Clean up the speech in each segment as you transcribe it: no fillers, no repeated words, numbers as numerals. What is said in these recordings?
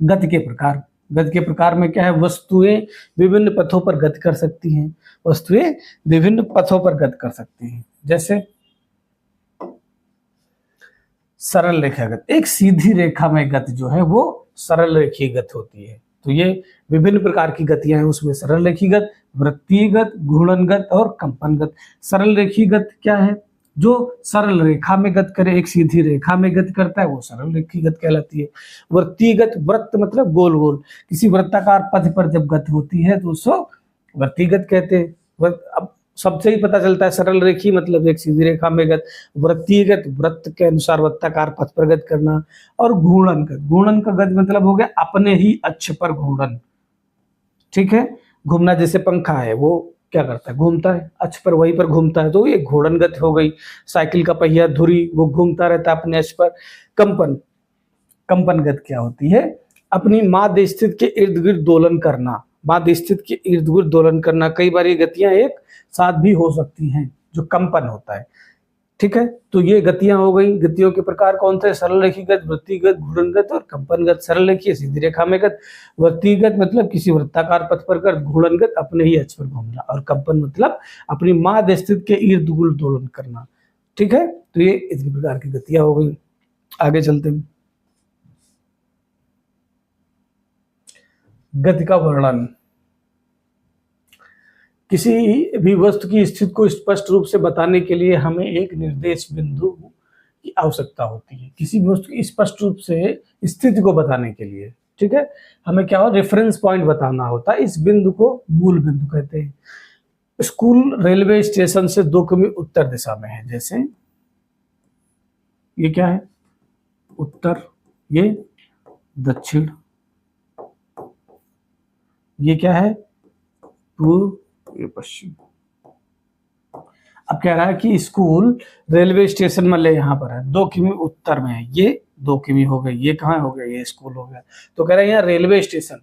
गति के प्रकार। गति के प्रकार में क्या है, वस्तुएं विभिन्न पथों पर गति कर सकती हैं। वस्तुएं विभिन्न पथों पर गति कर सकती हैं। जैसे सरल रेखा गति, एक सीधी रेखा में गति जो है वो सरल रेखीय गति होती है। तो ये विभिन्न प्रकार की गतियां हैं, उसमें सरल रेखीय गति, वृत्तीय गति, घूर्णन गति और कंपन गति। सरल रेखीय गति क्या है, जो सरल रेखा में गति करे, एक सीधी रेखा में गति करता है, वो सरल रेखीय गति कहलाती है। वृत्तीय गति, वृत्त मतलब गोल गोल, किसी वृत्ताकार पथ पर जब गति होती है तो उसको वृत्तीय गति कहते हैं। अब सबसे ही पता चलता है सरल रेखी मतलब एक सीधी रेखा में गति, वृत्तीय गति वृत्त के अनुसार वृत्ताकार पथ पर गति करना, और घूर्णन गति, घूर्णन का गति मतलब हो गया अपने ही अक्ष पर घूर्णन। ठीक है, घूमना, जैसे पंखा है वो क्या करता है, घूमता है, अक्ष पर वहीं पर घूमता है, तो ये घूर्णन गति हो गई। साइकिल का पहिया धुरी वो घूमता रहता है अपने अक्ष पर। कंपन, कंपन गति क्या होती है, अपनी माध्य स्थिति के इर्द गिर्द दोलन करना, माध्य स्थिति के इर्द गिर्द दोलन करना। कई बार ये गतियां एक साथ भी हो सकती हैं, जो कंपन होता है। ठीक है, तो ये गतियां हो गई। गतियों के प्रकार कौन थे, सरल रेखीय गति, वृत्तीय गति, घूर्णन गति और कंपन गति। सरल रेखीय सीधी रेखा में गति, वृत्तीय गति मतलब किसी वृत्ताकार पथ पर गति, घूर्णन गति अपने ही अक्ष पर घूमना, और कंपन मतलब अपनी माध्य स्थिति के इर्द गिर्द दोलन करना। ठीक है, तो ये इस प्रकार की गतियां हो गई। आगे चलते हैं, गति का वर्णन। किसी भी वस्तु की स्थिति को स्पष्ट रूप से बताने के लिए हमें एक निर्देश बिंदु की आवश्यकता होती है। किसी भी वस्तु की स्पष्ट रूप से स्थिति को बताने के लिए, ठीक है, हमें क्या हो, रेफरेंस पॉइंट बताना होता है। इस बिंदु को मूल बिंदु कहते हैं। स्कूल रेलवे स्टेशन से 2 किमी उत्तर दिशा में है। जैसे ये क्या है, उत्तर, ये दक्षिण, ये क्या है, पूर्व, ये पश्चिम। अब कह रहा है कि स्कूल रेलवे स्टेशन में ले यहाँ पर है, 2 किमी उत्तर में है, ये 2 किमी हो गई, ये कहाँ हो गया, ये स्कूल हो गया। तो कह रहा है यहाँ रेलवे स्टेशन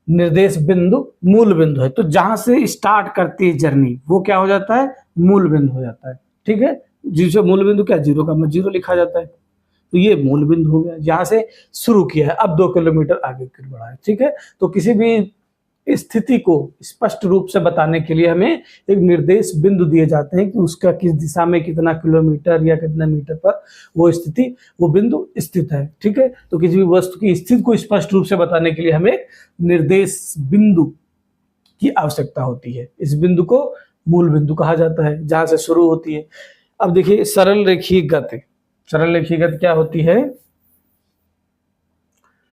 निर्देश बिंदु मूल बिंदु है। तो जहां से स्टार्ट करती है जर्नी वो क्या हो जाता है, मूल बिंदु हो जाता है। ठीक है, जिसे मूल बिंदु क्या, 0 का 0 लिखा जाता है। तो ये मूल बिंदु हो गया, जहां से शुरू किया है, अब 2 किलोमीटर आगे बढ़ा है। ठीक है, तो किसी भी स्थिति को स्पष्ट रूप से बताने के लिए हमें एक निर्देश बिंदु दिए जाते हैं कि उसका किस दिशा में कितना किलोमीटर या कितना मीटर पर वो स्थिति, वो बिंदु स्थित है। ठीक है, तो किसी भी वस्तु की स्थिति को स्पष्ट रूप से बताने के लिए हमें निर्देश बिंदु की आवश्यकता होती है। इस बिंदु को मूल बिंदु कहा जाता है, जहां से शुरू होती है। अब देखिए सरल रेखीय गति, सरल रेखीय गति क्या होती है,